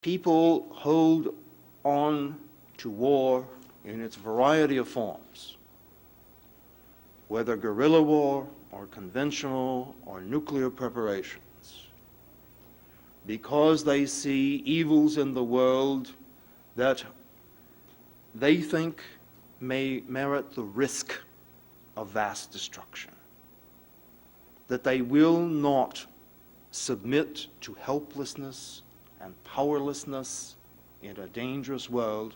People hold on to war in its variety of forms, whether guerrilla war or conventional or nuclear preparations, because they see evils in the world that they think may merit the risk of vast destruction, that they will not submit to helplessness and powerlessness in a dangerous world.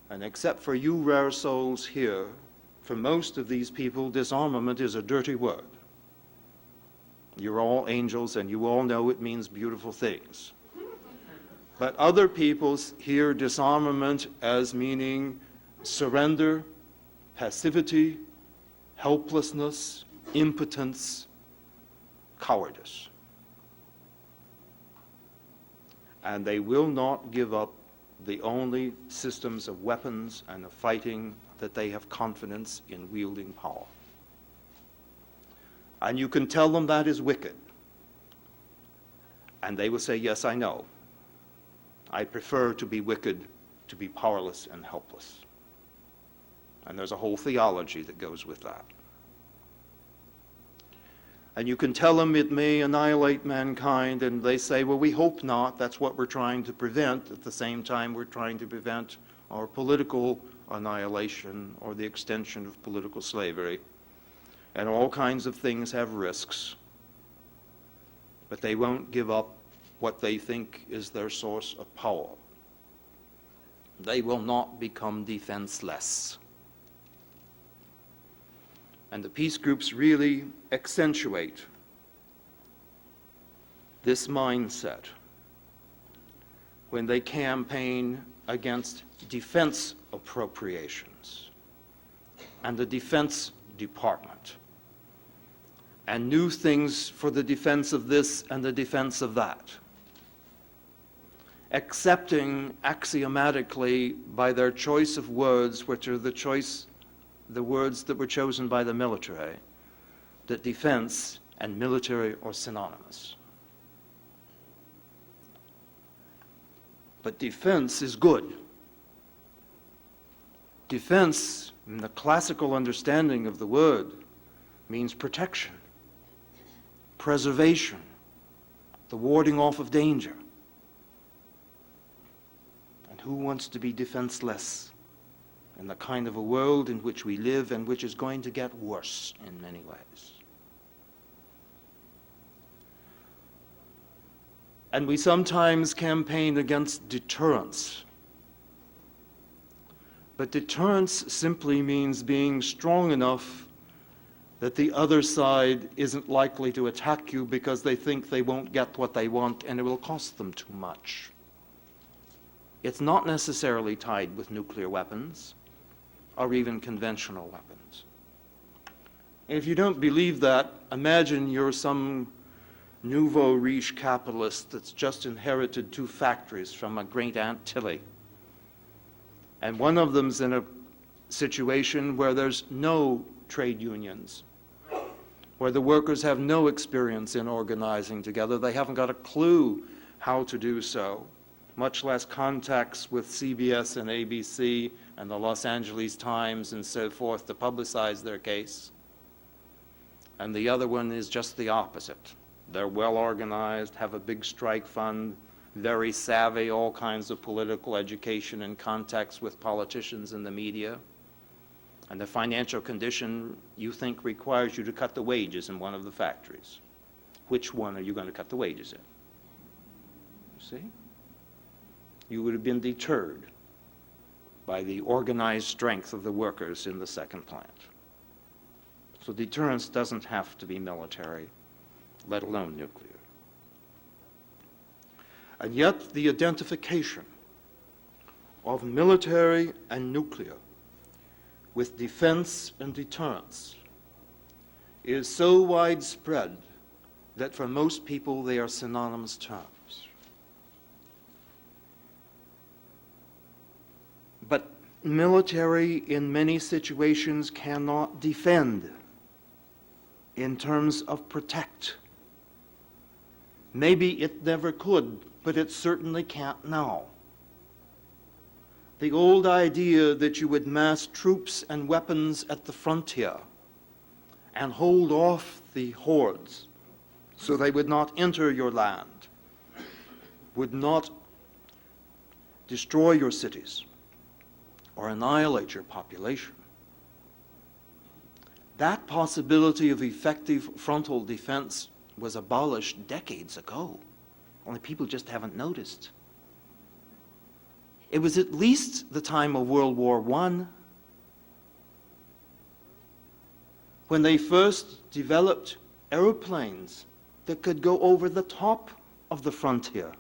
And except for you rare souls here, for most of these people, disarmament is a dirty word. You're all angels and you all know it means beautiful things. But other people hear disarmament as meaning surrender, passivity, helplessness, impotence, cowardice. And they will not give up the only systems of weapons and of fighting that they have confidence in wielding power. And you can tell them that is wicked. And they will say, yes, I know. I prefer to be wicked, to be powerless and helpless. And there's a whole theology that goes with that. And you can tell them it may annihilate mankind, and they say, well, we hope not. That's what we're trying to prevent. At the same time, we're trying to prevent our political annihilation or the extension of political slavery. And all kinds of things have risks. But they won't give up what they think is their source of power. They will not become defenseless. And the peace groups really accentuate this mindset when they campaign against defense appropriations and the Defense Department and new things for the defense of this and the defense of that, accepting axiomatically by their choice of words, which are the words that were chosen by the military, that defense and military are synonymous. But defense is good. Defense, in the classical understanding of the word, means protection, preservation, the warding off of danger. And who wants to be defenseless in the kind of a world in which we live and which is going to get worse in many ways? And we sometimes campaign against deterrence. But deterrence simply means being strong enough that the other side isn't likely to attack you because they think they won't get what they want and it will cost them too much. It's not necessarily tied with nuclear weapons or even conventional weapons. If you don't believe that, imagine you're some nouveau riche capitalist that's just inherited 2 factories from a great Aunt Tilly. And one of them's in a situation where there's no trade unions, where the workers have no experience in organizing together. They haven't got a clue how to do so, much less contacts with CBS and ABC and the Los Angeles Times and so forth to publicize their case. And the other one is just the opposite. They're well organized, have a big strike fund, very savvy, all kinds of political education and contacts with politicians and the media. And the financial condition you think requires you to cut the wages in one of the factories. Which one are you going to cut the wages in? You see? You would have been deterred by the organized strength of the workers in the second plant. So deterrence doesn't have to be military, let alone nuclear. And yet the identification of military and nuclear with defense and deterrence is so widespread that for most people they are synonymous terms. But military in many situations cannot defend in terms of protect. Maybe it never could, but it certainly can't now. The old idea that you would mass troops and weapons at the frontier and hold off the hordes so they would not enter your land, would not destroy your cities or annihilate your population. That possibility of effective frontal defense was abolished decades ago. Only people just haven't noticed. It was at least the time of World War I when they first developed airplanes that could go over the top of the frontier.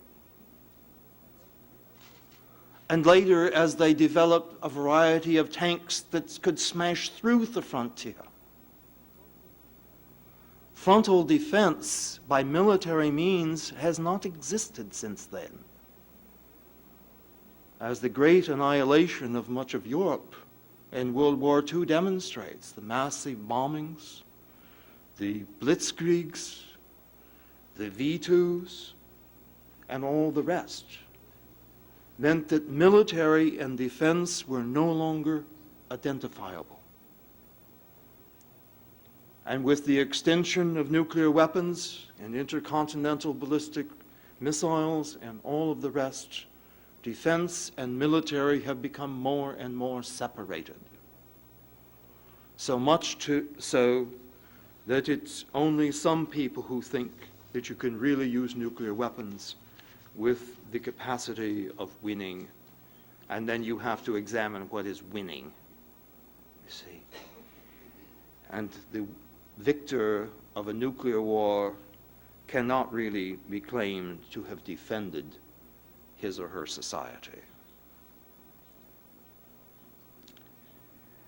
And later, as they developed a variety of tanks that could smash through the frontier. Frontal defense by military means has not existed since then. As the great annihilation of much of Europe in World War II demonstrates, the massive bombings, the blitzkriegs, the V2s, and all the rest, meant that military and defense were no longer identifiable. And with the extension of nuclear weapons and intercontinental ballistic missiles and all of the rest, defense and military have become more and more separated. So much so that it's only some people who think that you can really use nuclear weapons with the capacity of winning, and then you have to examine what is winning, you see. And the victor of a nuclear war cannot really be claimed to have defended his or her society.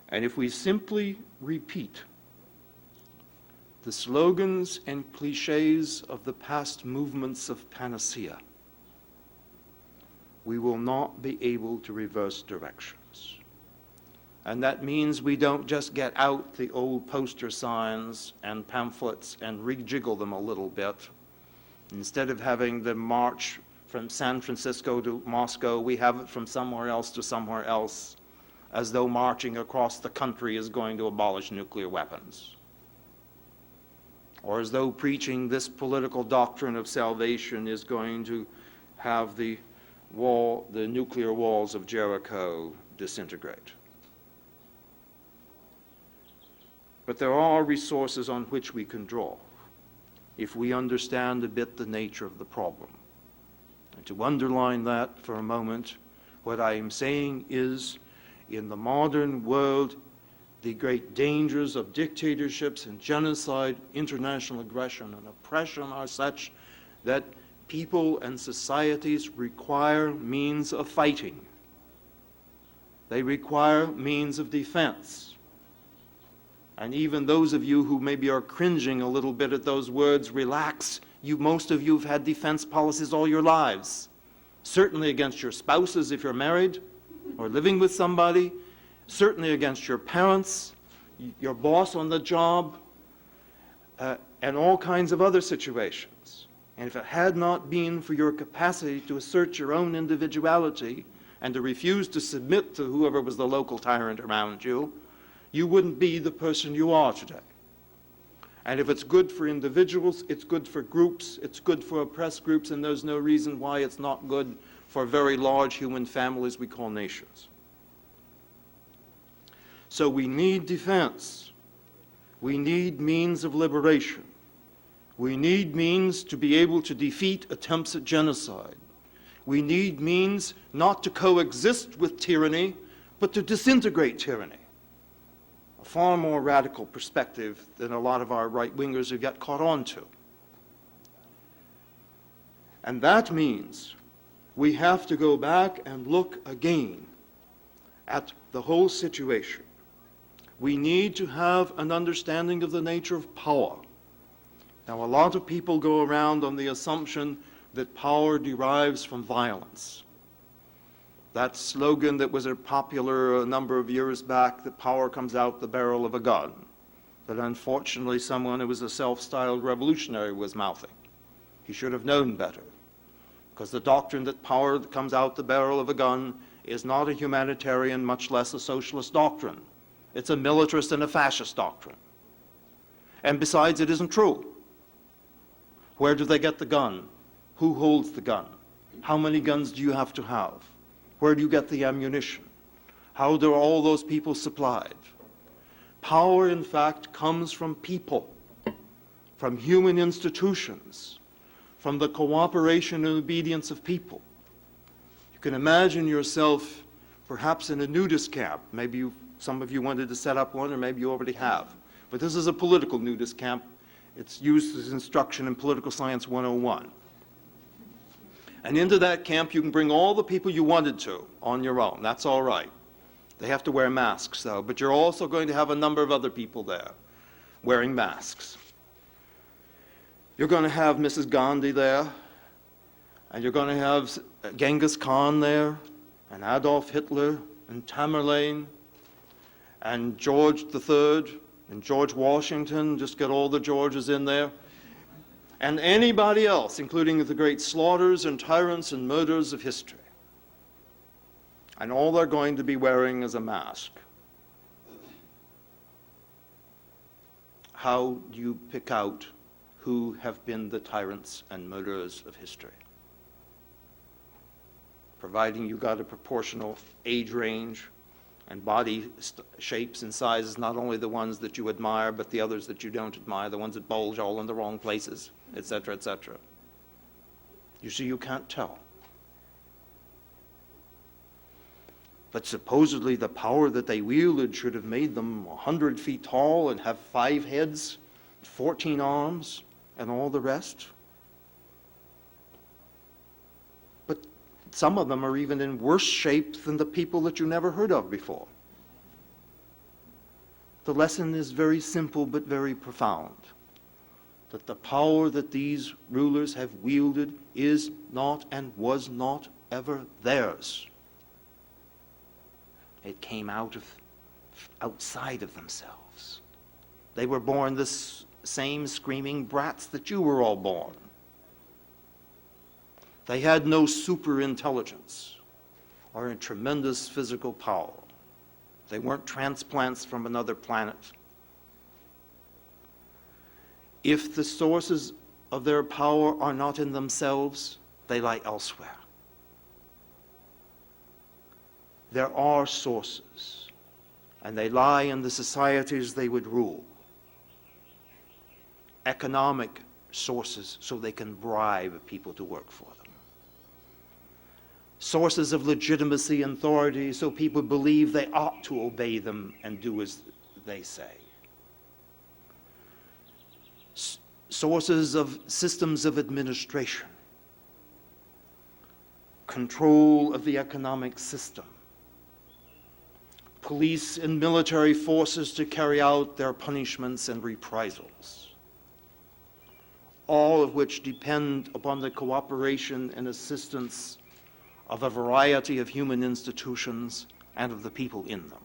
And if we simply repeat the slogans and cliches of the past movements of panacea, we will not be able to reverse directions. And that means we don't just get out the old poster signs and pamphlets and rejiggle them a little bit. Instead of having the march from San Francisco to Moscow, we have it from somewhere else to somewhere else, as though marching across the country is going to abolish nuclear weapons. Or as though preaching this political doctrine of salvation is going to have the nuclear walls of Jericho disintegrate. But there are resources on which we can draw if we understand a bit the nature of the problem. And to underline that for a moment, what I am saying is, in the modern world, the great dangers of dictatorships and genocide, international aggression and oppression are such that people and societies require means of fighting. They require means of defense. And even those of you who maybe are cringing a little bit at those words, relax. Most of you have had defense policies all your lives. Certainly against your spouses if you're married or living with somebody, certainly against your parents, your boss on the job, and all kinds of other situations. And if it had not been for your capacity to assert your own individuality and to refuse to submit to whoever was the local tyrant around you, you wouldn't be the person you are today. And if it's good for individuals, it's good for groups, it's good for oppressed groups, and there's no reason why it's not good for very large human families we call nations. So we need defense. We need means of liberation. We need means to be able to defeat attempts at genocide. We need means not to coexist with tyranny, but to disintegrate tyranny. A far more radical perspective than a lot of our right-wingers have yet caught on to. And that means we have to go back and look again at the whole situation. We need to have an understanding of the nature of power. Now, a lot of people go around on the assumption that power derives from violence. That slogan that was popular a number of years back, that power comes out the barrel of a gun, that unfortunately someone who was a self-styled revolutionary was mouthing. He should have known better. Because the doctrine that power that comes out the barrel of a gun is not a humanitarian, much less a socialist doctrine. It's a militarist and a fascist doctrine. And besides, it isn't true. Where do they get the gun? Who holds the gun? How many guns do you have to have? Where do you get the ammunition? How are all those people supplied? Power, in fact, comes from people, from human institutions, from the cooperation and obedience of people. You can imagine yourself perhaps in a nudist camp. Maybe some of you wanted to set up one, or maybe you already have. But this is a political nudist camp. It's used as instruction in Political Science 101. And into that camp you can bring all the people you wanted to on your own. That's all right. They have to wear masks, though. But you're also going to have a number of other people there wearing masks. You're going to have Mrs. Gandhi there, and you're going to have Genghis Khan there, and Adolf Hitler, and Tamerlane, and George III, and George Washington. Just get all the Georges in there. And anybody else, including the great slaughters and tyrants and murderers of history. And all they're going to be wearing is a mask. How do you pick out who have been the tyrants and murderers of history? Providing you got a proportional age range and body shapes and sizes, not only the ones that you admire, but the others that you don't admire, the ones that bulge all in the wrong places, etc., etc. You see, you can't tell. But supposedly the power that they wielded should have made them 100 feet tall and have 5 heads, 14 arms, and all the rest. But some of them are even in worse shape than the people that you never heard of before. The lesson is very simple but very profound. That the power that these rulers have wielded is not and was not ever theirs. It came outside of themselves. They were born the same screaming brats that you were all born. They had no super intelligence or a tremendous physical power. They weren't transplants from another planet. If the sources of their power are not in themselves, they lie elsewhere. There are sources, and they lie in the societies they would rule. Economic sources, so they can bribe people to work for them. Sources of legitimacy and authority, so people believe they ought to obey them and do as they say. Sources of systems of administration, control of the economic system, police and military forces to carry out their punishments and reprisals, all of which depend upon the cooperation and assistance of a variety of human institutions and of the people in them.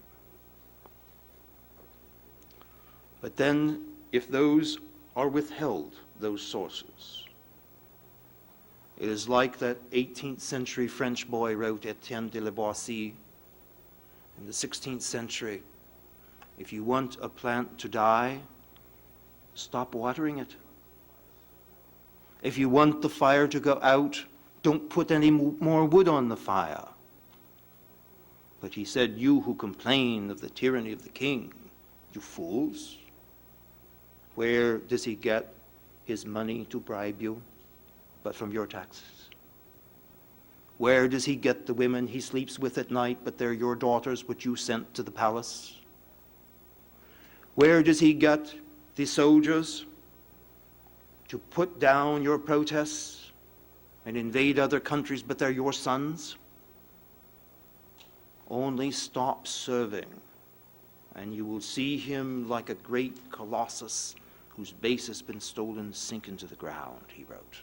But then, if those are withheld, those sources, it is like that 18th century French boy wrote, Etienne de la Boissy, in the 16th century, if you want a plant to die, stop watering it. If you want the fire to go out, don't put any more wood on the fire. But he said, you who complain of the tyranny of the king, you fools, where does he get his money to bribe you but from your taxes? Where does he get the women he sleeps with at night, but they're your daughters, which you sent to the palace? Where does he get the soldiers to put down your protests and invade other countries, but they're your sons? Only stop serving, and you will see him like a great colossus whose base has been stolen sink into the ground, he wrote.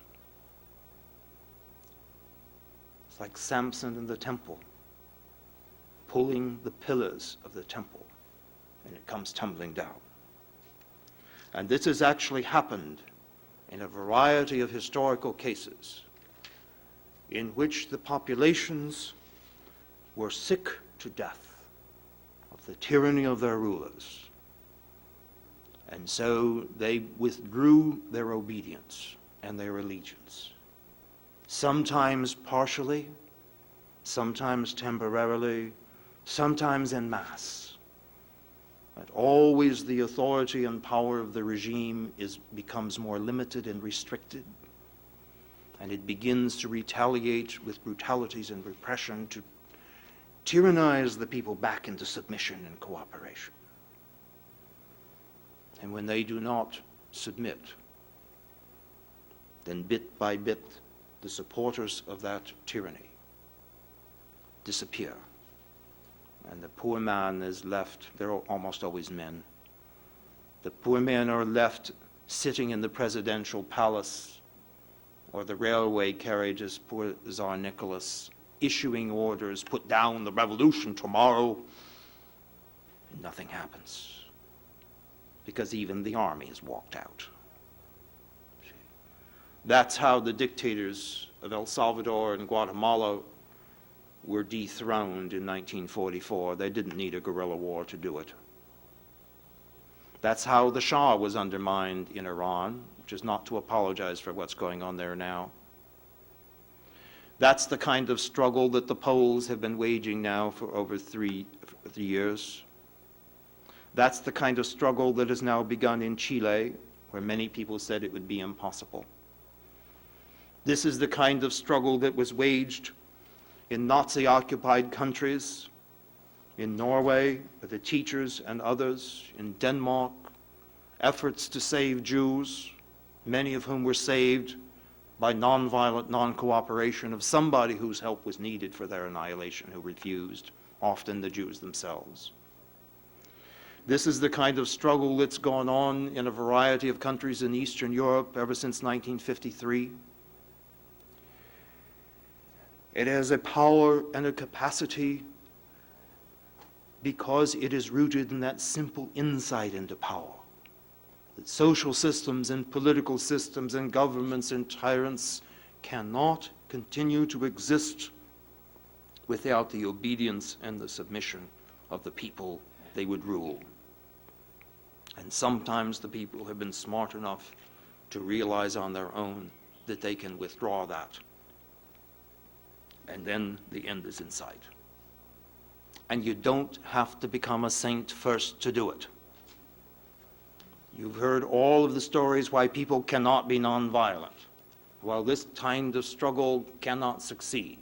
It's like Samson in the temple, pulling the pillars of the temple, and it comes tumbling down. And this has actually happened in a variety of historical cases. in which the populations were sick to death of the tyranny of their rulers. And so they withdrew their obedience and their allegiance, sometimes partially, sometimes temporarily, sometimes en masse. But always the authority and power of the regime becomes more limited and restricted, and it begins to retaliate with brutalities and repression to tyrannize the people back into submission and cooperation. And when they do not submit, then bit by bit, the supporters of that tyranny disappear. And the poor man is left, they're almost always men. The poor men are left sitting in the presidential palace or the railway carriages, poor Tsar Nicholas, issuing orders, put down the revolution tomorrow, and nothing happens. Because even the army has walked out. That's how the dictators of El Salvador and Guatemala were dethroned in 1944. They didn't need a guerrilla war to do it. That's how the Shah was undermined in Iran, which is not to apologize for what's going on there now. That's the kind of struggle that the Poles have been waging now for over three years. That's the kind of struggle that has now begun in Chile, where many people said it would be impossible. This is the kind of struggle that was waged in Nazi-occupied countries, in Norway, with the teachers and others, in Denmark, efforts to save Jews, many of whom were saved by nonviolent non-cooperation of somebody whose help was needed for their annihilation, who refused, often the Jews themselves. This is the kind of struggle that's gone on in a variety of countries in Eastern Europe ever since 1953. It has a power and a capacity because it is rooted in that simple insight into power. That social systems and political systems and governments and tyrants cannot continue to exist without the obedience and the submission of the people they would rule. And sometimes the people have been smart enough to realize on their own that they can withdraw that. And then the end is in sight. And you don't have to become a saint first to do it. You've heard all of the stories why people cannot be nonviolent. Well, this kind of struggle cannot succeed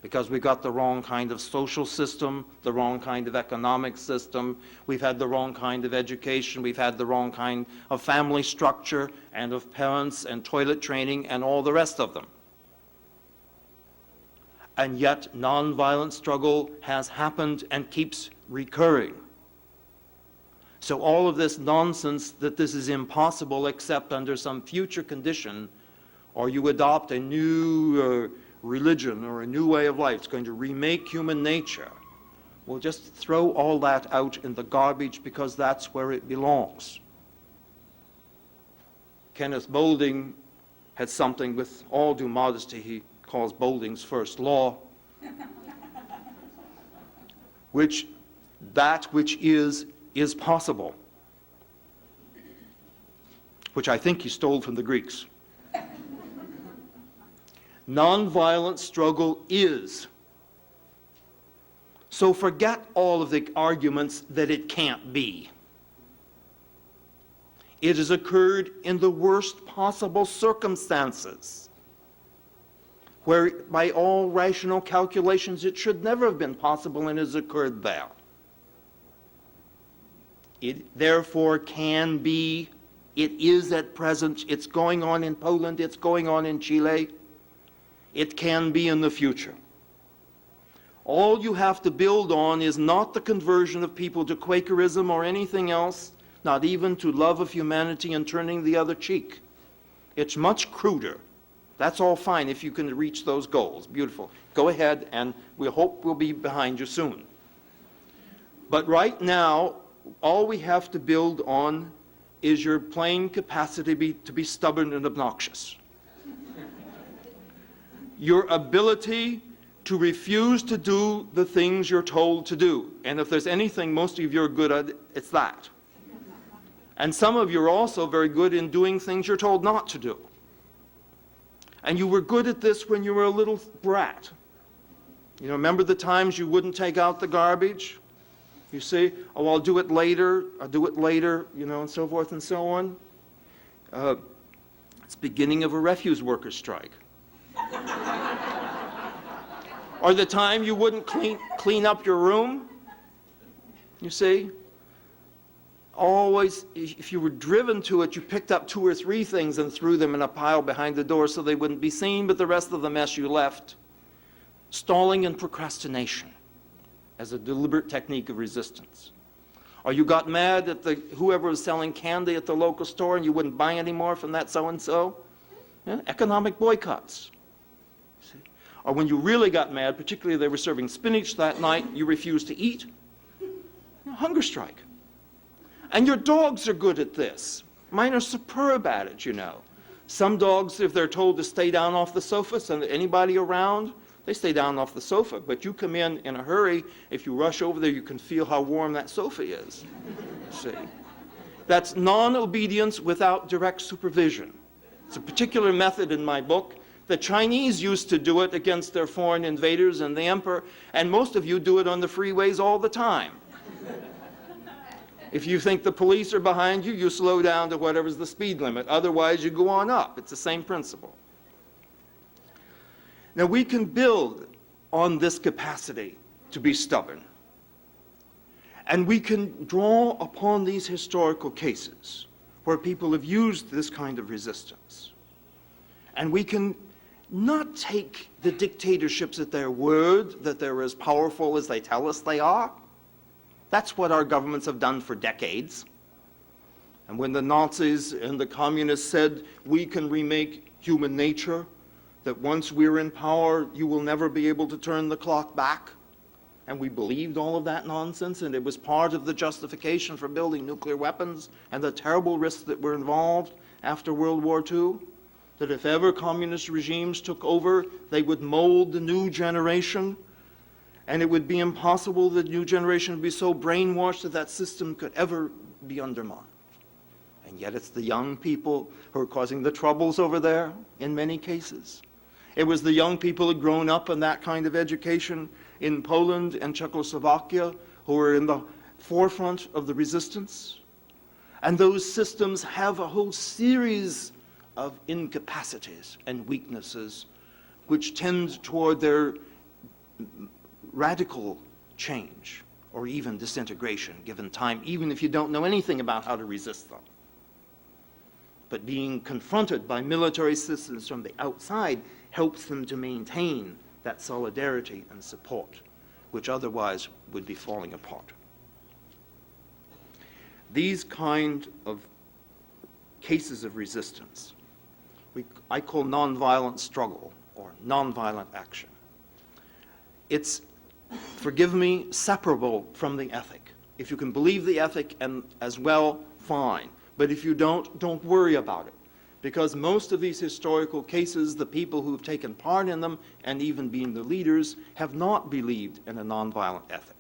because we got the wrong kind of social system, the wrong kind of economic system, we've had the wrong kind of education, we've had the wrong kind of family structure and of parents and toilet training and all the rest of them. And yet nonviolent struggle has happened and keeps recurring. So all of this nonsense that this is impossible except under some future condition, or you adopt a new religion or a new way of life, it's going to remake human nature, we'll just throw all that out in the garbage because that's where it belongs. Kenneth Boulding had something, with all due modesty, he calls Boulding's first law, which that which is possible, which I think he stole from the Greeks. Nonviolent struggle is. So forget all of the arguments that it can't be. It has occurred in the worst possible circumstances, where by all rational calculations it should never have been possible and has occurred there. It therefore can be, it is at present, it's going on in Poland, it's going on in Chile, it can be in the future. All you have to build on is not the conversion of people to Quakerism or anything else, not even to love of humanity and turning the other cheek. It's much cruder. That's all fine if you can reach those goals. Beautiful. Go ahead, and we hope we'll be behind you soon. But right now, all we have to build on is your plain capacity to be stubborn and obnoxious. your ability to refuse to do the things you're told to do. And if there's anything most of you are good at, it's that. And some of you are also very good in doing things you're told not to do. And you were good at this when you were a little brat. You know, remember the times you wouldn't take out the garbage? You see, oh, I'll do it later, you know, and so forth and so on. It's beginning of a refuse workers' strike. Or the time you wouldn't clean up your room, you see. Always, if you were driven to it, you picked up 2 or 3 things and threw them in a pile behind the door so they wouldn't be seen, but the rest of the mess you left. Stalling and procrastination as a deliberate technique of resistance. Or you got mad at whoever was selling candy at the local store and you wouldn't buy any more from that so-and-so. Yeah, economic boycotts. See? Or when you really got mad, particularly they were serving spinach that night, you refused to eat. Hunger strike. And your dogs are good at this. Mine are superb at it, you know. Some dogs, if they're told to stay down off the sofa, so anybody around, they stay down off the sofa. But you come in a hurry, if you rush over there, you can feel how warm that sofa is. See? That's non-obedience without direct supervision. It's a particular method in my book. The Chinese used to do it against their foreign invaders and the emperor, and most of you do it on the freeways all the time. If you think the police are behind you, you slow down to whatever's the speed limit. Otherwise, you go on up. It's the same principle. Now, we can build on this capacity to be stubborn. And we can draw upon these historical cases where people have used this kind of resistance. And we can not take the dictatorships at their word, that they're as powerful as they tell us they are. That's what our governments have done for decades. And when the Nazis and the communists said, we can remake human nature, that once we're in power, you will never be able to turn the clock back. And we believed all of that nonsense, and it was part of the justification for building nuclear weapons and the terrible risks that were involved after World War II, that if ever communist regimes took over, they would mold the new generation, and it would be impossible that the new generation would be so brainwashed that that system could ever be undermined. And yet it's the young people who are causing the troubles over there in many cases. It was the young people who had grown up in that kind of education in Poland and Czechoslovakia who were in the forefront of the resistance. And those systems have a whole series of incapacities and weaknesses which tend toward their radical change or even disintegration given time, even if you don't know anything about how to resist them. But being confronted by military systems from the outside helps them to maintain that solidarity and support, which otherwise would be falling apart. These kind of cases of resistance, I call nonviolent struggle or nonviolent action. It's, forgive me, separable from the ethic. If you can believe the ethic and as well, fine. But if you don't worry about it. Because most of these historical cases, the people who've taken part in them and even been the leaders have not believed in a nonviolent ethic.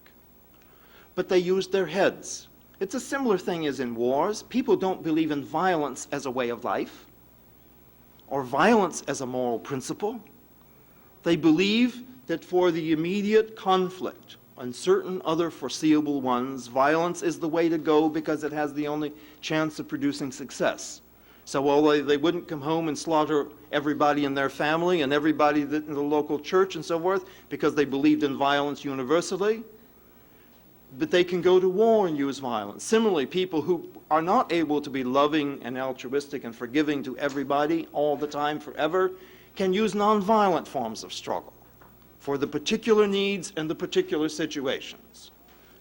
But they used their heads. It's a similar thing as in wars. People don't believe in violence as a way of life or violence as a moral principle. They believe that for the immediate conflict and certain other foreseeable ones, violence is the way to go because it has the only chance of producing success. So although they wouldn't come home and slaughter everybody in their family and everybody in the local church and so forth because they believed in violence universally, but they can go to war and use violence. Similarly, people who are not able to be loving and altruistic and forgiving to everybody all the time forever can use nonviolent forms of struggle for the particular needs and the particular situations.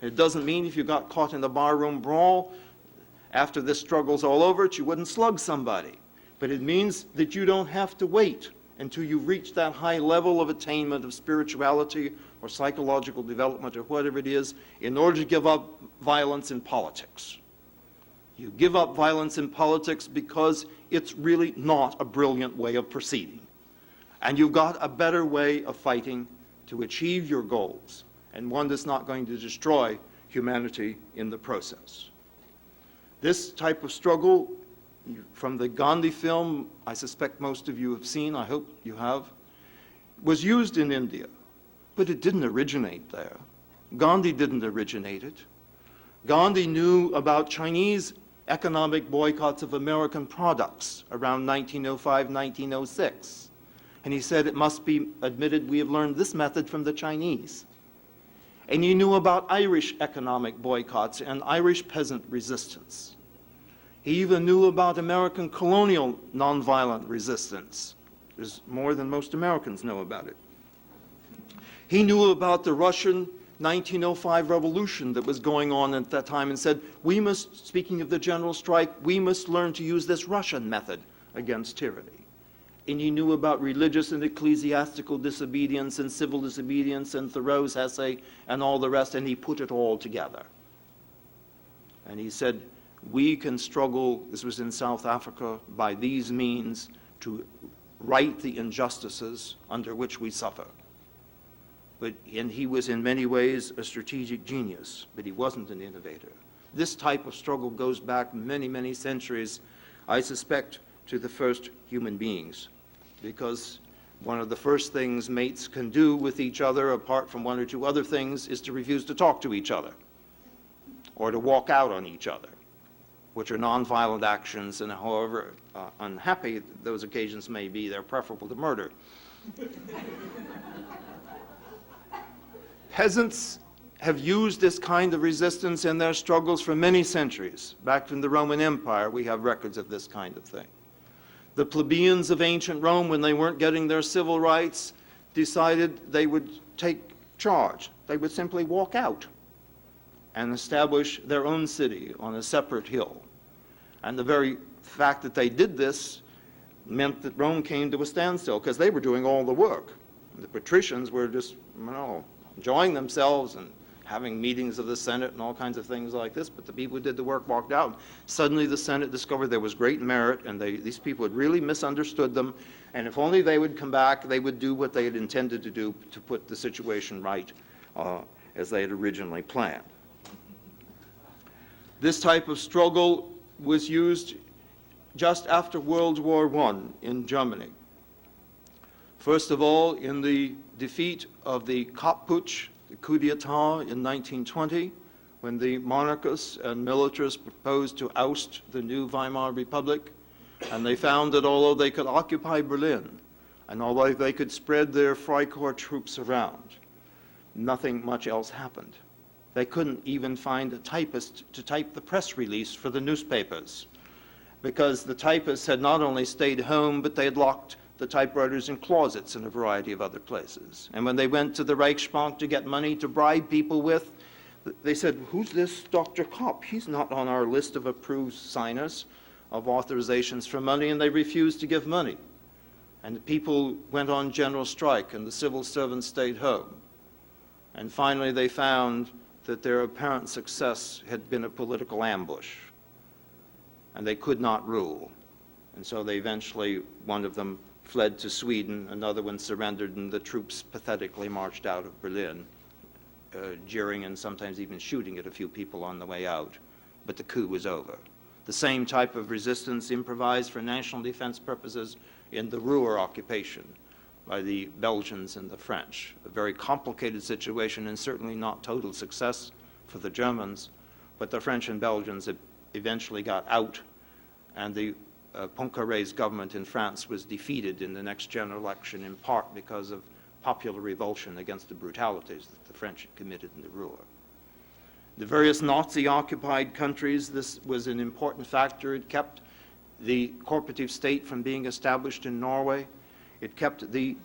It doesn't mean if you got caught in the barroom brawl, after this struggle's all over, you wouldn't slug somebody. But it means that you don't have to wait until you reach that high level of attainment of spirituality or psychological development or whatever it is in order to give up violence in politics. You give up violence in politics because it's really not a brilliant way of proceeding. And you've got a better way of fighting to achieve your goals, and one that's not going to destroy humanity in the process. This type of struggle, from the Gandhi film, I suspect most of you have seen, I hope you have, was used in India, but it didn't originate there. Gandhi didn't originate it. Gandhi knew about Chinese economic boycotts of American products around 1905, 1906. And he said, it must be admitted we have learned this method from the Chinese. And he knew about Irish economic boycotts and Irish peasant resistance. He even knew about American colonial nonviolent resistance. There's more than most Americans know about it. He knew about the Russian 1905 revolution that was going on at that time and said, we must, speaking of the general strike, we must learn to use this Russian method against tyranny. And he knew about religious and ecclesiastical disobedience and civil disobedience and Thoreau's essay and all the rest, and he put it all together. And he said, we can struggle, this was in South Africa, by these means to right the injustices under which we suffer. And he was in many ways a strategic genius, but he wasn't an innovator. This type of struggle goes back many, many centuries, I suspect, to the first human beings, because one of the first things mates can do with each other, apart from one or two other things, is to refuse to talk to each other or to walk out on each other, which are nonviolent actions, and however unhappy those occasions may be, they're preferable to murder. Peasants have used this kind of resistance in their struggles for many centuries. Back from the Roman Empire, we have records of this kind of thing. The plebeians of ancient Rome, when they weren't getting their civil rights, decided they would take charge. They would simply walk out and establish their own city on a separate hill. And the very fact that they did this meant that Rome came to a standstill, because they were doing all the work. The patricians were just, enjoying themselves and having meetings of the Senate and all kinds of things like this, but the people who did the work walked out. Suddenly the Senate discovered there was great merit, and these people had really misunderstood them, and if only they would come back, they would do what they had intended to do to put the situation right as they had originally planned. This type of struggle was used just after World War I in Germany. First of all, in the defeat of the Kapp-Putsch, the coup d'etat in 1920, when the monarchists and militarists proposed to oust the new Weimar Republic, and they found that although they could occupy Berlin, and although they could spread their Freikorps troops around, nothing much else happened. They couldn't even find a typist to type the press release for the newspapers, because the typists had not only stayed home, but they had locked the typewriters in closets in a variety of other places. And when they went to the Reichsbank to get money to bribe people with, they said, who's this Dr. Kopp? He's not on our list of approved signers of authorizations for money, and they refused to give money. And the people went on general strike, and the civil servants stayed home. And finally they found that their apparent success had been a political ambush, and they could not rule. And so they eventually, one of them fled to Sweden, another one surrendered, and the troops pathetically marched out of Berlin, jeering and sometimes even shooting at a few people on the way out. But the coup was over. The same type of resistance improvised for national defense purposes in the Ruhr occupation by the Belgians and the French. A very complicated situation, and certainly not total success for the Germans, but the French and Belgians eventually got out, and the Poincaré's government in France was defeated in the next general election, in part because of popular revulsion against the brutalities that the French had committed in the Ruhr. The various Nazi-occupied countries, this was an important factor. It kept the corporative state from being established in Norway. It kept the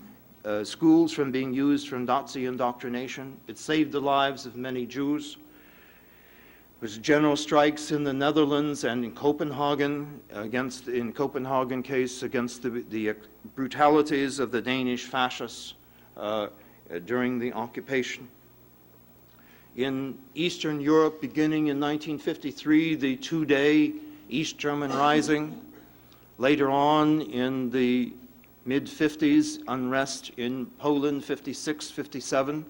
schools from being used for Nazi indoctrination. It saved the lives of many Jews. There was general strikes in the Netherlands and in Copenhagen, in Copenhagen case, against the brutalities of the Danish fascists during the occupation. In Eastern Europe, beginning in 1953, the two-day East German Rising. Later on, in the mid-50s, unrest in Poland, 56, 57.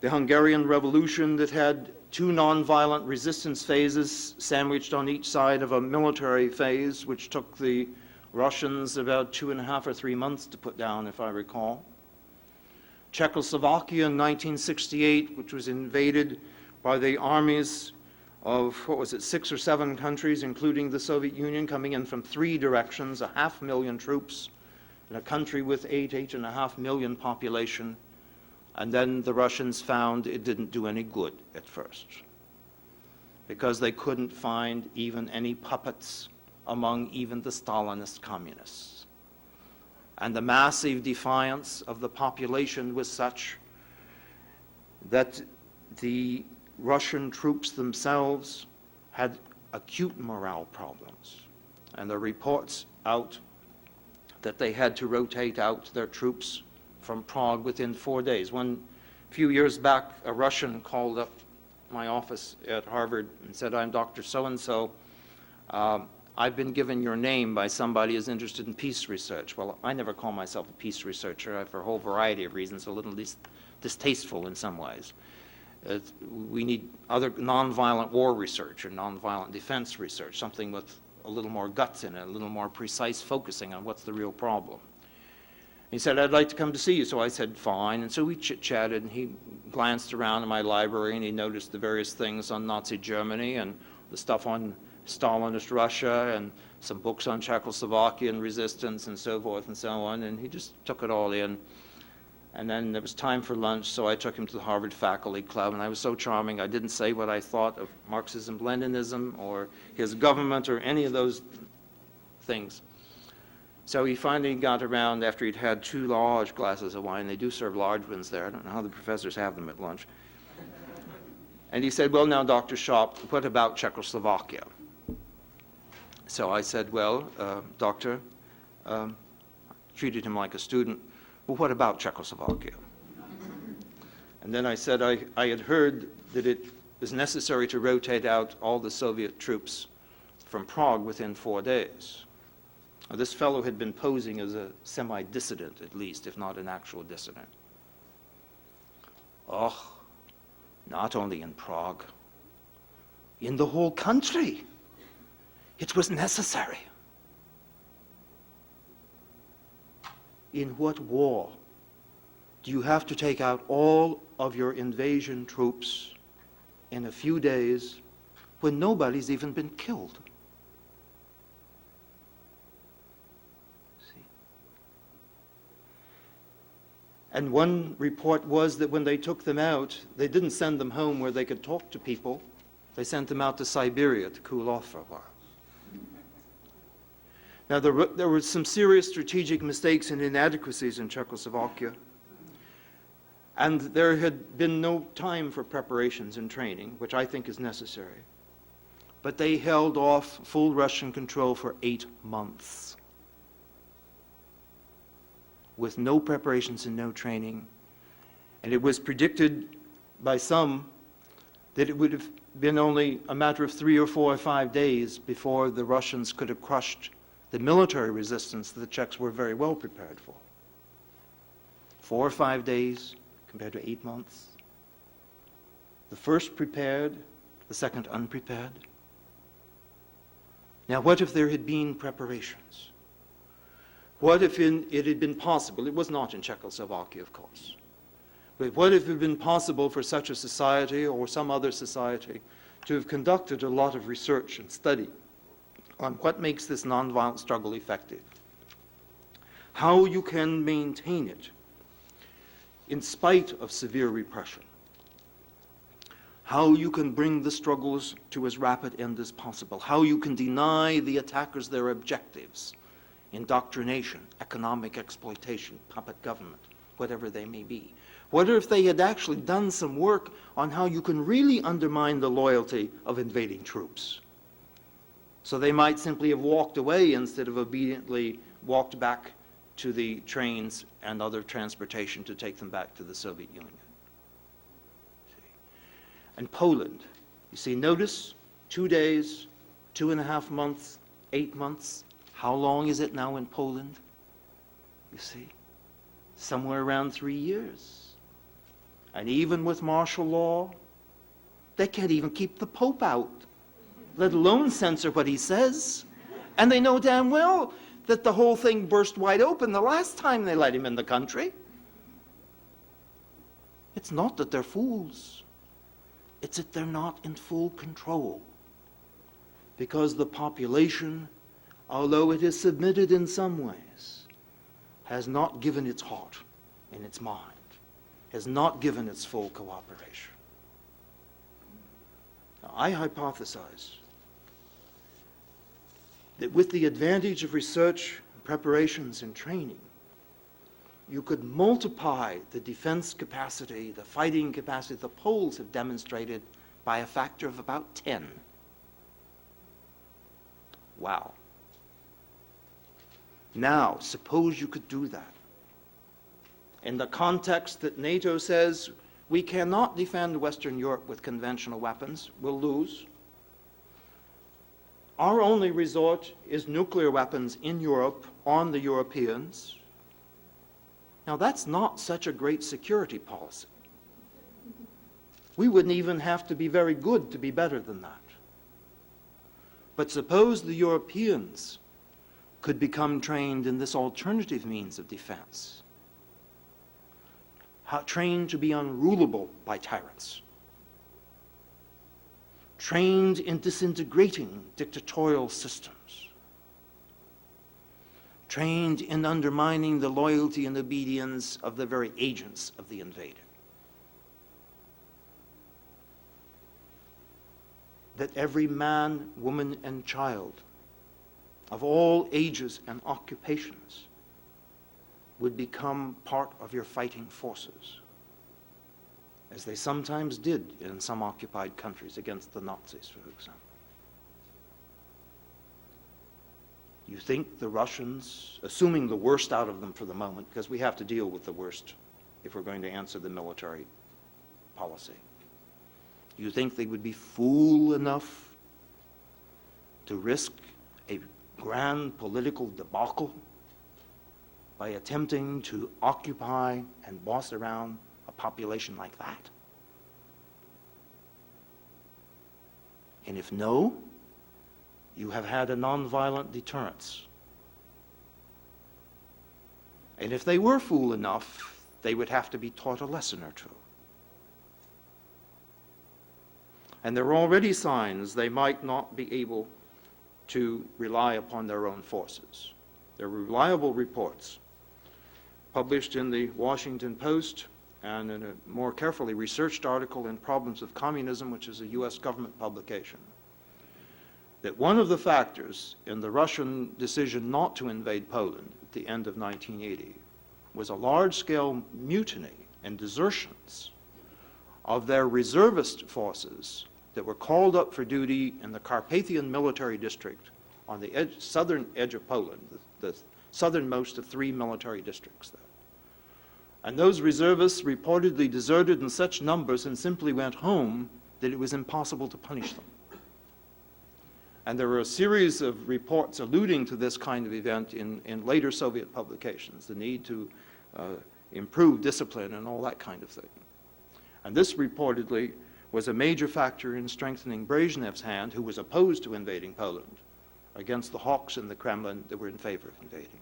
The Hungarian Revolution that had two nonviolent resistance phases sandwiched on each side of a military phase, which took the Russians about 2.5 or 3 months to put down, if I recall. Czechoslovakia in 1968, which was invaded by the armies of, 6 or 7 countries, including the Soviet Union, coming in from 3 directions, 500,000 troops, in a country with 8.5 million population. And then the Russians found it didn't do any good at first, because they couldn't find even any puppets among even the Stalinist communists. And the massive defiance of the population was such that the Russian troops themselves had acute morale problems. And there are reports out that they had to rotate out their troops from Prague within 4 days. A few years back, a Russian called up my office at Harvard and said, "I'm Dr. So-and-so. I've been given your name by somebody who's interested in peace research." Well, I never call myself a peace researcher for a whole variety of reasons, a little distasteful in some ways. We need other nonviolent war research or nonviolent defense research, something with a little more guts in it, a little more precise focusing on what's the real problem. He said, "I'd like to come to see you." So I said, "Fine." And so we chit-chatted, and he glanced around in my library, and he noticed the various things on Nazi Germany and the stuff on Stalinist Russia and some books on Czechoslovakia and resistance and so forth and so on, and he just took it all in. And then it was time for lunch, so I took him to the Harvard Faculty Club, and I was so charming, I didn't say what I thought of Marxism-Leninism or his government or any of those things. So he finally got around after he'd had 2 large glasses of wine. They do serve large ones there. I don't know how the professors have them at lunch. And he said, "Well, now, Dr. Sharp, what about Czechoslovakia?" So I said, "Well, doctor," treated him like a student, "well, what about Czechoslovakia?" And then I said I had heard that it was necessary to rotate out all the Soviet troops from Prague within 4 days. Now, this fellow had been posing as a semi-dissident, at least, if not an actual dissident. "Oh, not only in Prague, in the whole country. It was necessary." In what war do you have to take out all of your invasion troops in a few days when nobody's even been killed? See? And one report was that when they took them out, they didn't send them home where they could talk to people. They sent them out to Siberia to cool off for a while. Now, there were some serious strategic mistakes and inadequacies in Czechoslovakia, and there had been no time for preparations and training, which I think is necessary. But they held off full Russian control for 8 months with no preparations and no training. And it was predicted by some that it would have been only a matter of 3 or 4 or 5 days before the Russians could have crushed the military resistance that the Czechs were very well prepared for. 4 or 5 days compared to 8 months. The first prepared, the second unprepared. Now, what if there had been preparations? What if it had been possible? It was not in Czechoslovakia, of course. But what if it had been possible for such a society or some other society to have conducted a lot of research and study on what makes this nonviolent struggle effective? How you can maintain it in spite of severe repression. How you can bring the struggles to as rapid end as possible. How you can deny the attackers their objectives: indoctrination, economic exploitation, puppet government, whatever they may be. What if they had actually done some work on how you can really undermine the loyalty of invading troops? So they might simply have walked away instead of obediently walked back to the trains and other transportation to take them back to the Soviet Union. And Poland, you see, notice 2 days, 2.5 months, 8 months. How long is it now in Poland? you see, somewhere around 3 years. And even with martial law, they can't even keep the Pope out, let alone censor what he says. And they know damn well that the whole thing burst wide open the last time they let him in the country. It's not that they're fools. It's that they're not in full control. Because the population, although it is submitted in some ways, has not given its heart and its mind, has not given its full cooperation. Now, I hypothesize that with the advantage of research, preparations, and training, you could multiply the defense capacity, the fighting capacity the Poles have demonstrated by a factor of about 10. Wow. Now, suppose you could do that. In the context that NATO says we cannot defend Western Europe with conventional weapons, we'll lose. Our only resort is nuclear weapons in Europe on the Europeans. Now, that's not such a great security policy. We wouldn't even have to be very good to be better than that. But suppose the Europeans could become trained in this alternative means of defense, trained to be unrulable by tyrants, trained in disintegrating dictatorial systems, trained in undermining the loyalty and obedience of the very agents of the invader. That every man, woman, and child of all ages and occupations would become part of your fighting forces, as they sometimes did in some occupied countries against the Nazis, for example. You think the Russians, assuming the worst out of them for the moment, because we have to deal with the worst if we're going to answer the military policy, you think they would be fool enough to risk a grand political debacle by attempting to occupy and boss around a population like that? And if no, you have had a nonviolent deterrence. And if they were fool enough, they would have to be taught a lesson or two. And there are already signs they might not be able to rely upon their own forces. There are reliable reports published in the Washington Post and in a more carefully researched article in Problems of Communism, which is a US government publication, that one of the factors in the Russian decision not to invade Poland at the end of 1980 was a large-scale mutiny and desertions of their reservist forces that were called up for duty in the Carpathian military district on the southern edge of Poland, the southernmost of 3 military districts there. And those reservists reportedly deserted in such numbers and simply went home that it was impossible to punish them. And there were a series of reports alluding to this kind of event in later Soviet publications, the need to improve discipline and all that kind of thing. And this reportedly was a major factor in strengthening Brezhnev's hand, who was opposed to invading Poland, against the hawks in the Kremlin that were in favor of invading it.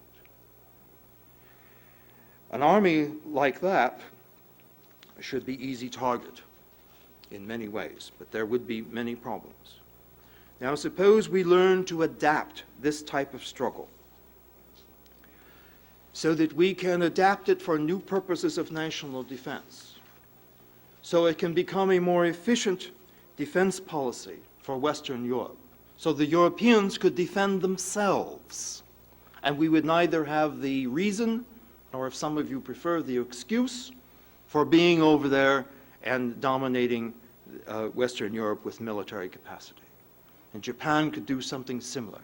An army like that should be easy target in many ways, but there would be many problems. Now, suppose we learn to adapt this type of struggle so that we can adapt it for new purposes of national defense, so it can become a more efficient defense policy for Western Europe, so the Europeans could defend themselves, and we would neither have the reason, nor, if some of you prefer, the excuse for being over there and dominating Western Europe with military capacity. And Japan could do something similar.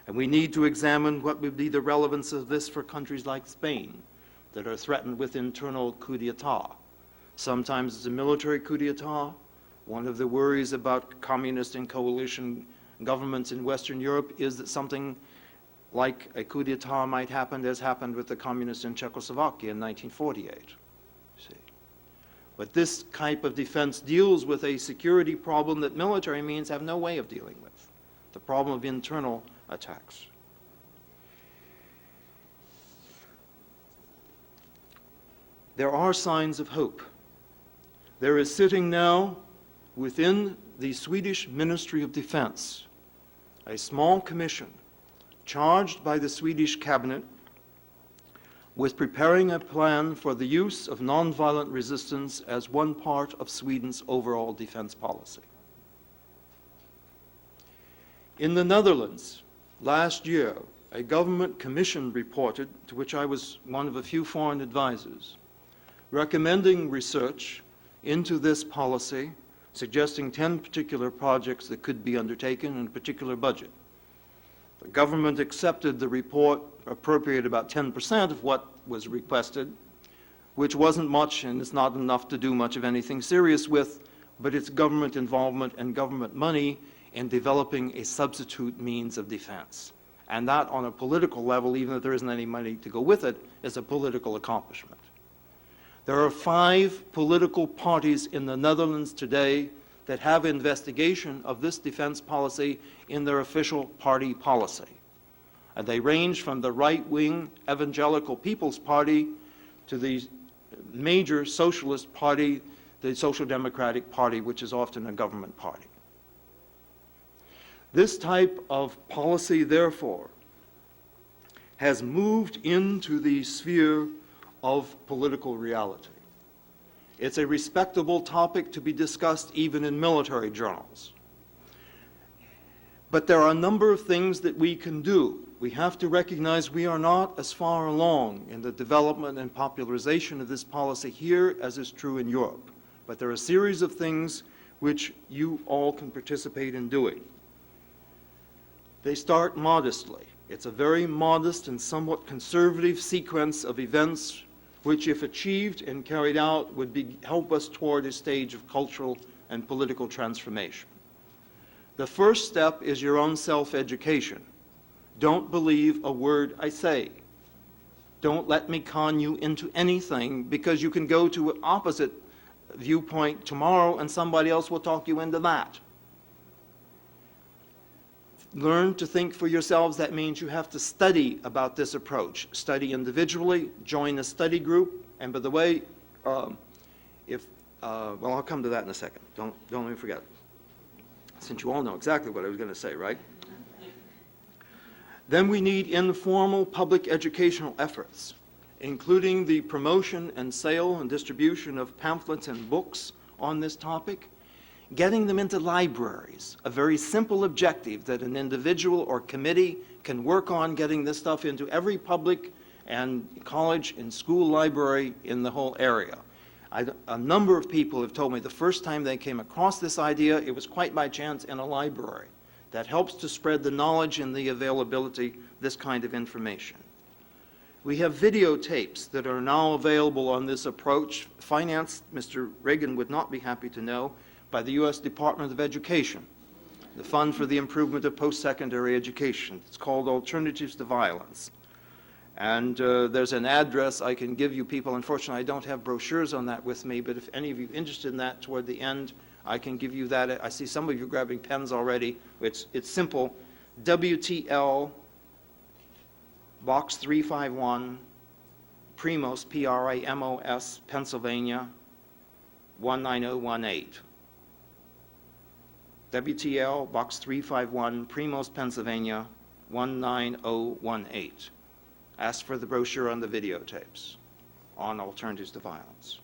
And we need to examine what would be the relevance of this for countries like Spain that are threatened with internal coup d'etat. Sometimes it's a military coup d'etat. One of the worries about communist and coalition governments in Western Europe is that something like a coup d'etat might happen, as happened with the communists in Czechoslovakia in 1948. See. But this type of defense deals with a security problem that military means have no way of dealing with, the problem of internal attacks. There are signs of hope. There is sitting now within the Swedish Ministry of Defense a small commission charged by the Swedish cabinet with preparing a plan for the use of nonviolent resistance as one part of Sweden's overall defense policy. In the Netherlands, last year, a government commission reported, to which I was one of a few foreign advisors, recommending research into this policy, suggesting 10 particular projects that could be undertaken in a particular budget. The government accepted the report, appropriated about 10% of what was requested, which wasn't much and it's not enough to do much of anything serious with, but it's government involvement and government money in developing a substitute means of defense. And that on a political level, even if there isn't any money to go with it, is a political accomplishment. There are 5 political parties in the Netherlands today that have investigation of this defense policy in their official party policy. And they range from the right-wing Evangelical People's Party to the major socialist party, the Social Democratic Party, which is often a government party. This type of policy, therefore, has moved into the sphere of political reality. It's a respectable topic to be discussed even in military journals. But there are a number of things that we can do. We have to recognize we are not as far along in the development and popularization of this policy here as is true in Europe. But there are a series of things which you all can participate in doing. They start modestly. It's a very modest and somewhat conservative sequence of events which, if achieved and carried out, would help us toward a stage of cultural and political transformation. The first step is your own self-education. Don't believe a word I say. Don't let me con you into anything, because you can go to an opposite viewpoint tomorrow and somebody else will talk you into that. Learn to think for yourselves. That means you have to study about this approach. Study individually, join a study group, and by the way, well, I'll come to that in a second. Don't let me forget. Since you all know exactly what I was going to say, right? Then we need informal public educational efforts, including the promotion and sale and distribution of pamphlets and books on this topic, getting them into libraries, a very simple objective that an individual or committee can work on, getting this stuff into every public and college and school library in the whole area. A number of people have told me the first time they came across this idea, it was quite by chance in a library. That helps to spread the knowledge and the availability of this kind of information. We have videotapes that are now available on this approach, financed, Mr. Reagan would not be happy to know, by the U.S. Department of Education, the Fund for the Improvement of Post-Secondary Education. It's called Alternatives to Violence. And there's an address I can give you people. Unfortunately, I don't have brochures on that with me, but if any of you are interested in that toward the end, I can give you that. I see some of you grabbing pens already. It's simple. WTL, Box 351, Primos, P-R-A-M-O-S, Pennsylvania, 19018. WTL, Box 351, Primos, Pennsylvania, 19018. Ask for the brochure on the videotapes on alternatives to violence.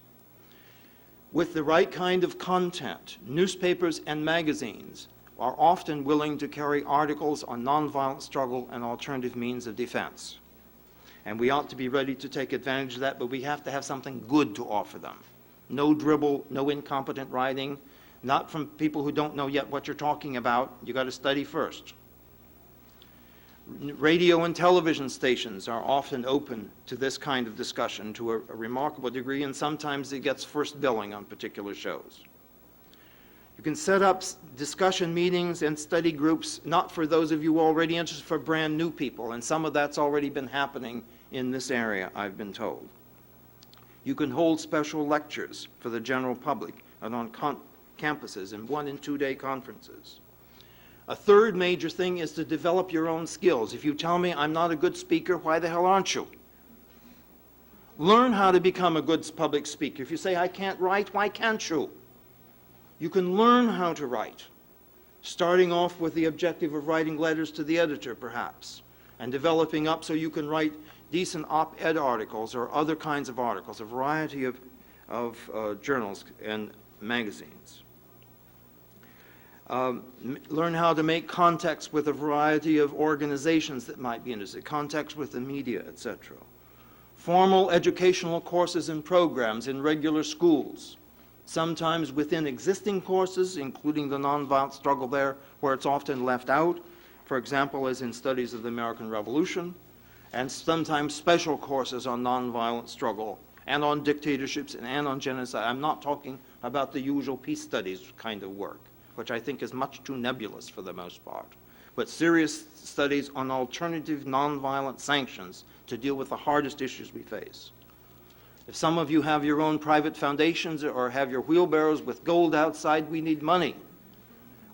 With the right kind of content, newspapers and magazines are often willing to carry articles on nonviolent struggle and alternative means of defense. And we ought to be ready to take advantage of that, but we have to have something good to offer them. No dribble, no incompetent writing, not from people who don't know yet what you're talking about. You got to study first. Radio and television stations are often open to this kind of discussion to a remarkable degree, and sometimes it gets first billing on particular shows. You can set up discussion meetings and study groups, not for those of you already interested, for brand new people, and some of that's already been happening in this area, I've been told. You can hold special lectures for the general public and on campuses in 1- and 2-day conferences. A third major thing is to develop your own skills. If you tell me I'm not a good speaker, why the hell aren't you? Learn how to become a good public speaker. If you say I can't write, why can't you? You can learn how to write, starting off with the objective of writing letters to the editor, perhaps, and developing up so you can write decent op-ed articles or other kinds of articles, a variety of journals and magazines. Learn how to make contacts with a variety of organizations that might be interested, contacts with the media, etc. Formal educational courses and programs in regular schools, sometimes within existing courses, including the nonviolent struggle there, where it's often left out, for example, as in studies of the American Revolution, and sometimes special courses on nonviolent struggle and on dictatorships and on genocide. I'm not talking about the usual peace studies kind of work, which I think is much too nebulous for the most part, but serious studies on alternative nonviolent sanctions to deal with the hardest issues we face. If some of you have your own private foundations or have your wheelbarrows with gold outside, we need money.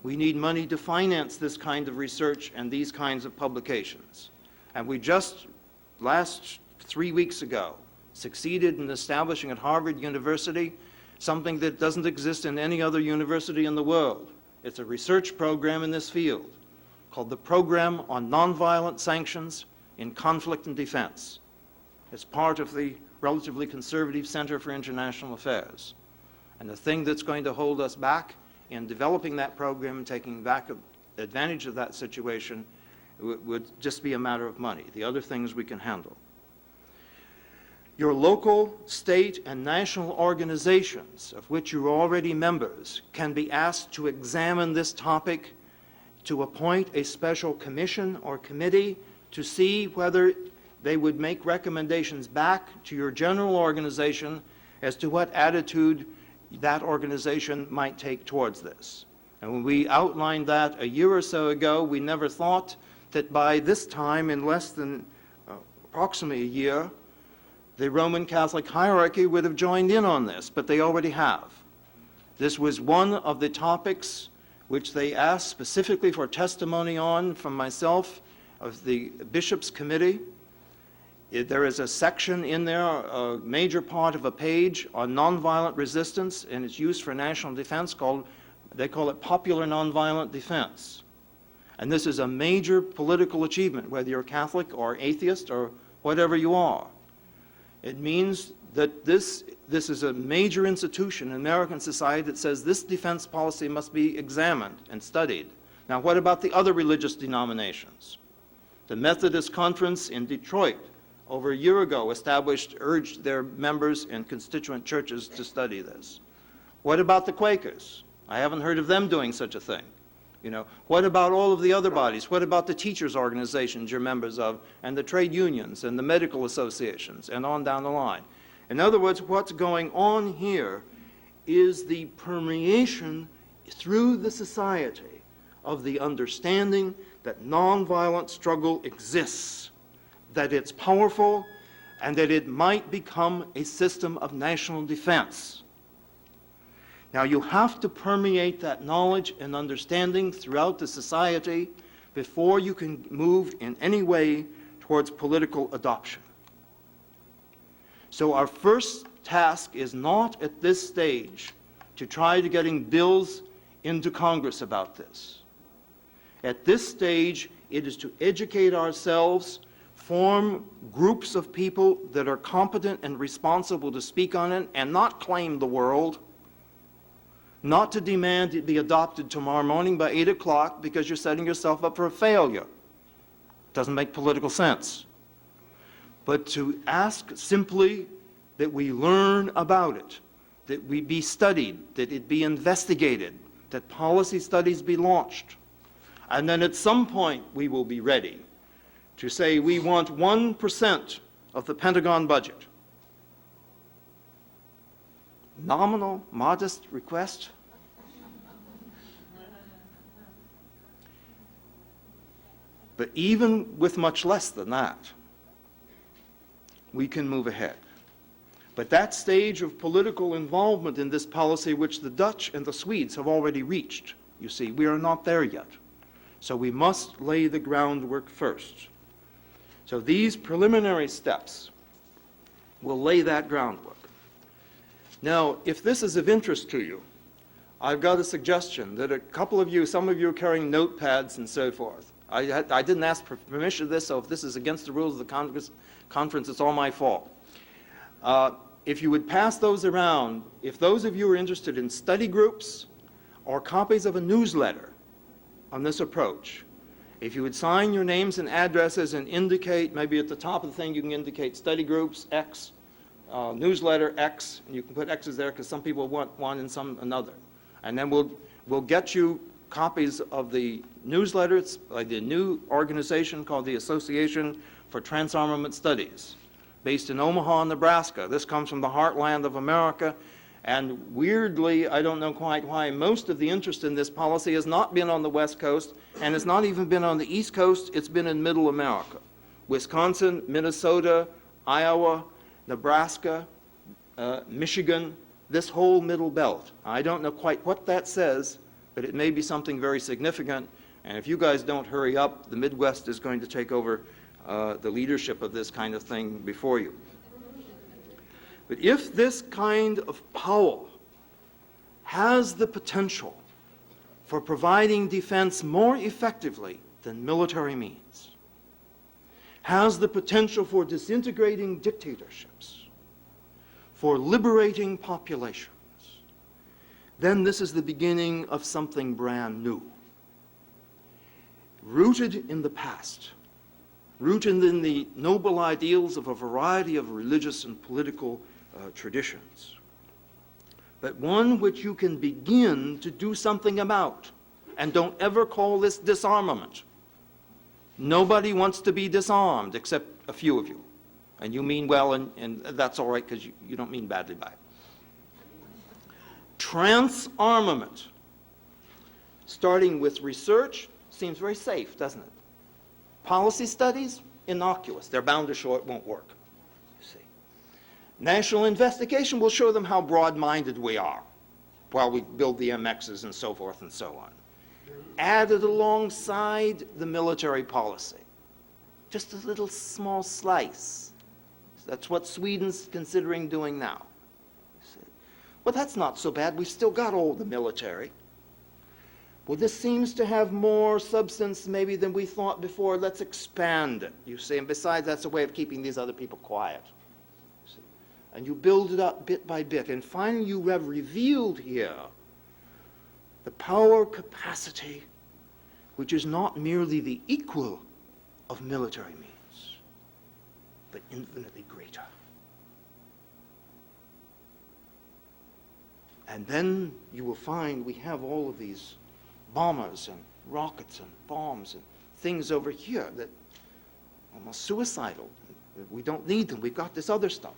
We need money to finance this kind of research and these kinds of publications. And we just, last 3 weeks ago, succeeded in establishing at Harvard University something that doesn't exist in any other university in the world. It's a research program in this field called the Program on Nonviolent Sanctions in Conflict and Defense. It's part of the relatively conservative Center for International Affairs. And the thing that's going to hold us back in developing that program and taking back advantage of that situation would just be a matter of money. The other things we can handle. Your local, state, and national organizations, of which you're already members, can be asked to examine this topic, to appoint a special commission or committee to see whether they would make recommendations back to your general organization as to what attitude that organization might take towards this. And when we outlined that a year or so ago, we never thought that by this time, in less than approximately a year, the Roman Catholic hierarchy would have joined in on this, but they already have. This was one of the topics which they asked specifically for testimony on from myself of the Bishops' Committee. There is a section in there, a major part of a page on nonviolent resistance and its use for national defense called, they call it popular nonviolent defense. And this is a major political achievement, whether you're Catholic or atheist or whatever you are. It means that this is a major institution in American society that says this defense policy must be examined and studied. Now, what about the other religious denominations? The Methodist Conference in Detroit over a year ago urged their members and constituent churches to study this. What about the Quakers? I haven't heard of them doing such a thing. You know, what about all of the other bodies? What about the teachers' organizations you're members of, and the trade unions, and the medical associations, and on down the line? In other words, what's going on here is the permeation through the society of the understanding that nonviolent struggle exists, that it's powerful, and that it might become a system of national defense. Now, you have to permeate that knowledge and understanding throughout the society before you can move in any way towards political adoption. So our first task is not at this stage to try to getting bills into Congress about this. At this stage, it is to educate ourselves, form groups of people that are competent and responsible to speak on it and not claim the world, not to demand it be adopted tomorrow morning by 8 o'clock because you're setting yourself up for a failure. Doesn't make political sense. But to ask simply that we learn about it, that we be studied, that it be investigated, that policy studies be launched. And then at some point we will be ready to say we want 1% of the Pentagon budget. Nominal, modest request. But even with much less than that, we can move ahead. But that stage of political involvement in this policy, which the Dutch and the Swedes have already reached, you see, we are not there yet. So we must lay the groundwork first. So these preliminary steps will lay that groundwork. Now, if this is of interest to you, I've got a suggestion that a couple of you, some of you are carrying notepads and so forth. I didn't ask for permission to this, so if this is against the rules of the conference, it's all my fault. If you would pass those around, if those of you are interested in study groups or copies of a newsletter on this approach, if you would sign your names and addresses and indicate, maybe at the top of the thing you can indicate study groups, X, newsletter, X, and you can put X's there because some people want one and some another. And then we'll get you copies of the newsletters by the new organization called the Association for Transarmament Studies, based in Omaha, Nebraska. This comes from the heartland of America. And weirdly, I don't know quite why, most of the interest in this policy has not been on the West Coast, and it's not even been on the East Coast, it's been in Middle America. Wisconsin, Minnesota, Iowa, Nebraska, Michigan, this whole middle belt. I don't know quite what that says, but it may be something very significant. And if you guys don't hurry up, the Midwest is going to take over the leadership of this kind of thing before you. But if this kind of power has the potential for providing defense more effectively than military means, has the potential for disintegrating dictatorships, for liberating populations, then this is the beginning of something brand new. Rooted in the past, rooted in the noble ideals of a variety of religious and political traditions, but one which you can begin to do something about. And don't ever call this disarmament. Nobody wants to be disarmed except a few of you. And you mean well, and that's all right because you don't mean badly by it. Transarmament, starting with research, seems very safe, doesn't it? Policy studies, innocuous. They're bound to show it won't work. National investigation will show them how broad-minded we are while we build the MXs and so forth and so on. Added alongside the military policy. Just a little small slice. That's what Sweden's considering doing now. Well, that's not so bad. We've still got all the military. Well, this seems to have more substance maybe than we thought before. Let's expand it, you see. And besides, that's a way of keeping these other people quiet. And you build it up bit by bit. And finally, you have revealed here the power capacity which is not merely the equal of military means, but infinitely greater. And then you will find we have all of these bombers and rockets and bombs and things over here that are almost suicidal. We don't need them. We've got this other stuff.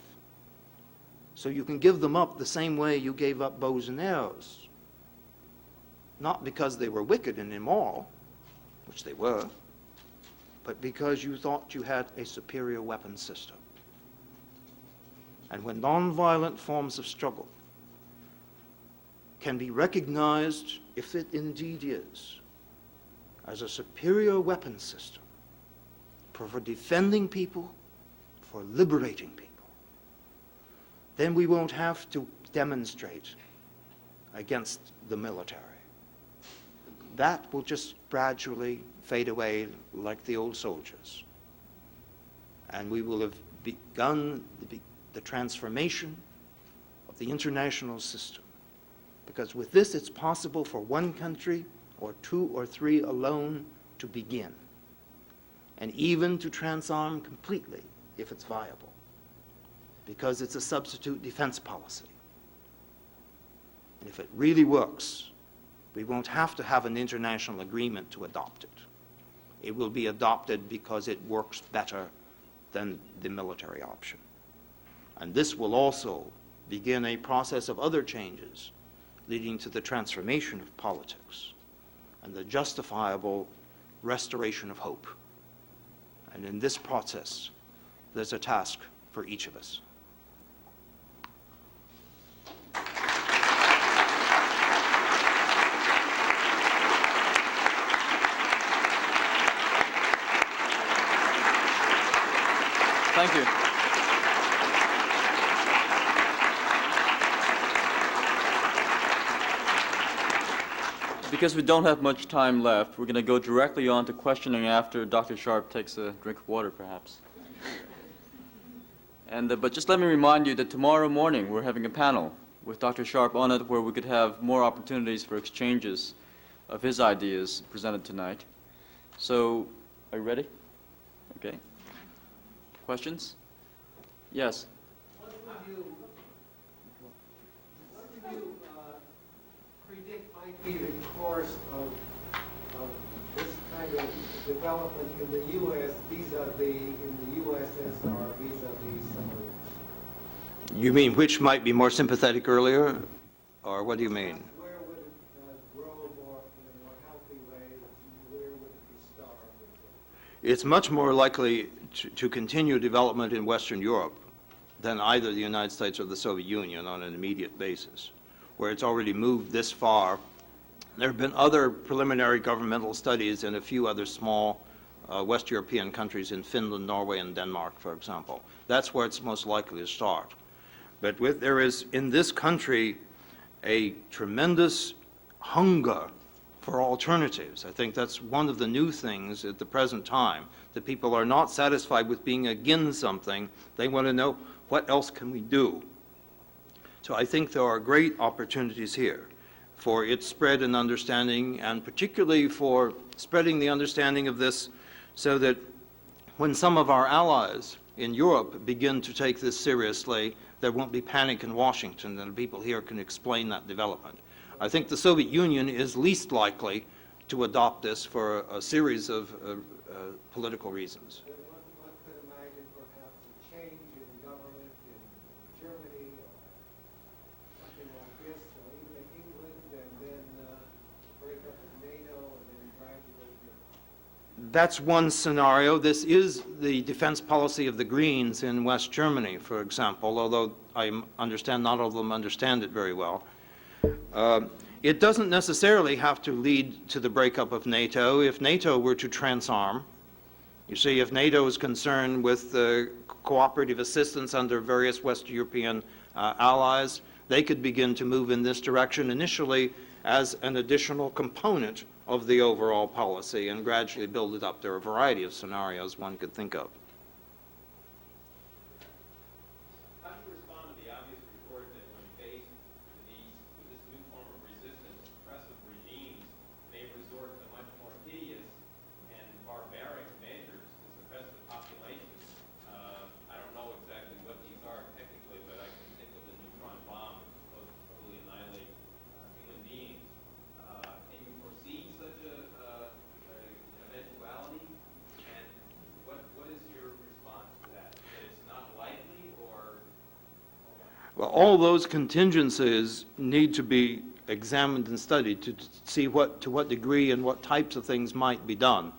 So you can give them up the same way you gave up bows and arrows. Not because they were wicked and immoral, which they were, but because you thought you had a superior weapon system. And when nonviolent forms of struggle can be recognized, if it indeed is, as a superior weapon system for defending people, for liberating people, then we won't have to demonstrate against the military. That will just gradually fade away like the old soldiers. And we will have begun the transformation of the international system. Because with this, it's possible for one country or two or three alone to begin, and even to transarm completely if it's viable, because it's a substitute defense policy. And if it really works, we won't have to have an international agreement to adopt it. It will be adopted because it works better than the military option. And this will also begin a process of other changes leading to the transformation of politics and the justifiable restoration of hope And in this process, there's a task for each of us. Thank you. Because we don't have much time left, we're going to go directly on to questioning after Dr. Sharp takes a drink of water, perhaps. But just let me remind you that tomorrow morning we're having a panel with Dr. Sharp on it where we could have more opportunities for exchanges of his ideas presented tonight. So, are you ready? Okay. Questions? Yes. What would you predict might be the course of this kind of development in the U.S. vis-a-vis in the USSR vis-a-vis some of the... You mean which might be more sympathetic earlier? Or what do you mean? Where would it grow more in a more healthy way? Where would it be starved? It's much more likely to continue development in Western Europe than either the United States or the Soviet Union on an immediate basis, where it's already moved this far. There have been other preliminary governmental studies in a few other small West European countries, in Finland, Norway, and Denmark, for example. That's where it's most likely to start. But there is, in this country, a tremendous hunger for alternatives. I think that's one of the new things at the present time, that people are not satisfied with being against something. They want to know, what else can we do? So I think there are great opportunities here for its spread and understanding, and particularly for spreading the understanding of this so that when some of our allies in Europe begin to take this seriously, there won't be panic in Washington, and people here can explain that development. I think the Soviet Union is least likely to adopt this for a series of political reasons. Then one could imagine perhaps a change in government in Germany or something like this, or even in England, and then break up with NATO and then gradually... That's one scenario. This is the defense policy of the Greens in West Germany, for example, although I understand not all of them understand it very well. It doesn't necessarily have to lead to the breakup of NATO. If NATO were to transarm, you see, if NATO is concerned with cooperative assistance under various West European allies, they could begin to move in this direction initially as an additional component of the overall policy and gradually build it up. There are a variety of scenarios one could think of. How do you respond to the obvious report that when faced with this new form of resistance, oppressive regimes may resort to much more hideous and barbaric measures to suppress the population? I don't know exactly what these are technically, but I can think of the neutron bomb, which is supposed to totally annihilate human beings. Can you foresee such an eventuality? And what is your response to that? That it's not likely, or... Well, all those contingencies need to be examined and studied to see to what degree and what types of things might be done.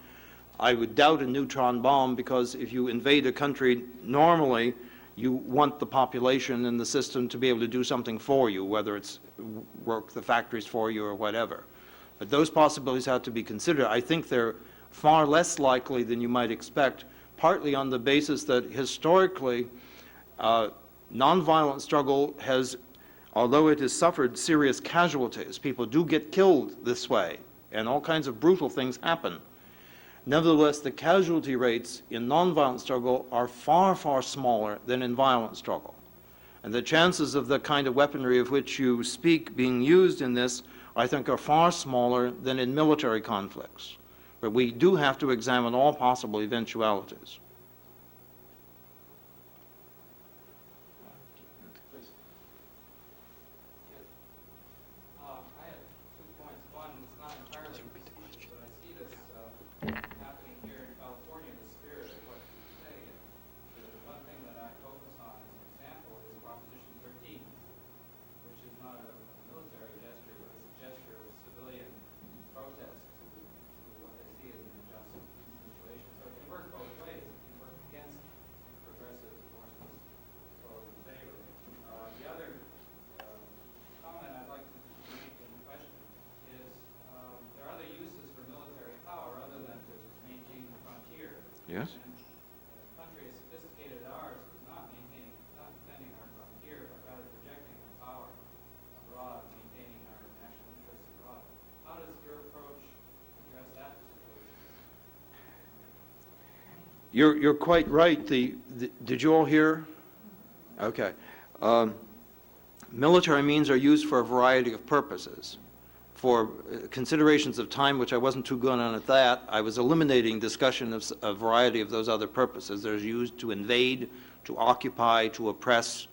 I would doubt a neutron bomb, because if you invade a country, normally you want the population and the system to be able to do something for you, whether it's work the factories for you or whatever. But those possibilities have to be considered. I think they're far less likely than you might expect, partly on the basis that historically nonviolent struggle has, although it has suffered serious casualties, people do get killed this way, and all kinds of brutal things happen. Nevertheless, the casualty rates in nonviolent struggle are far, far smaller than in violent struggle. And the chances of the kind of weaponry of which you speak being used in this, I think, are far smaller than in military conflicts. But we do have to examine all possible eventualities. I have 2 points. One, it's not entirely received, but I see this happening here in California, the spirit of what you say. And the one thing that I focus on as an example is Proposition 13, which is not a military gesture, but it's a gesture of civilian protest to what they see as an unjust situation. So it can work both ways. Yes. And a country as sophisticated as ours is not defending our frontier, but rather projecting our power abroad, maintaining our national interests abroad. How does your approach address that situation? You're quite right. Did you all hear? Okay. Military means are used for a variety of purposes. For considerations of time, which I wasn't too good on at that, I was eliminating discussion of a variety of those other purposes. They're used to invade, to occupy, to oppress,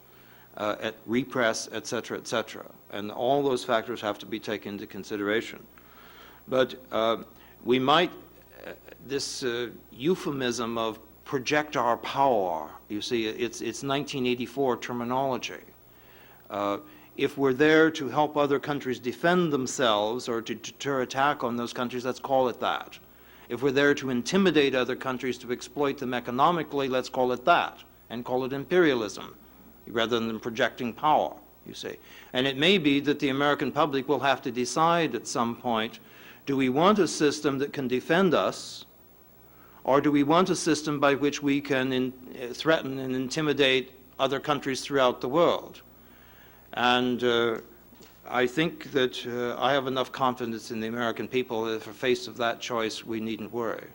repress, et cetera, and all those factors have to be taken into consideration. But we might, this euphemism of project our power, you see, it's 1984 terminology. If we're there to help other countries defend themselves or to deter attack on those countries, let's call it that. If we're there to intimidate other countries to exploit them economically, let's call it that, and call it imperialism, rather than projecting power, you see. And it may be that the American public will have to decide at some point, do we want a system that can defend us, or do we want a system by which we can threaten and intimidate other countries throughout the world? And I think that I have enough confidence in the American people that if we're faced with that choice, we needn't worry.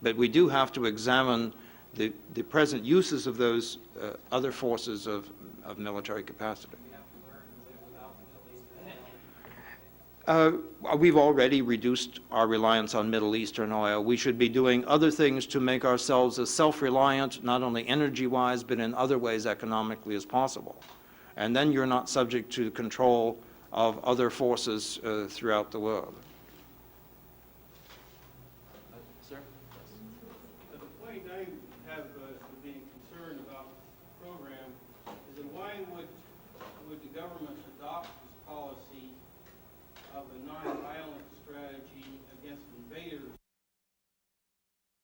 But we do have to examine the present uses of those other forces of military capacity. We have to learn to live without the Middle Eastern oil. We've already reduced our reliance on Middle Eastern oil. We should be doing other things to make ourselves as self-reliant, not only energy-wise, but in other ways economically as possible. And then you're not subject to the control of other forces throughout the world. Sir? The point I have being concerned about the program is that why would the government adopt this policy of a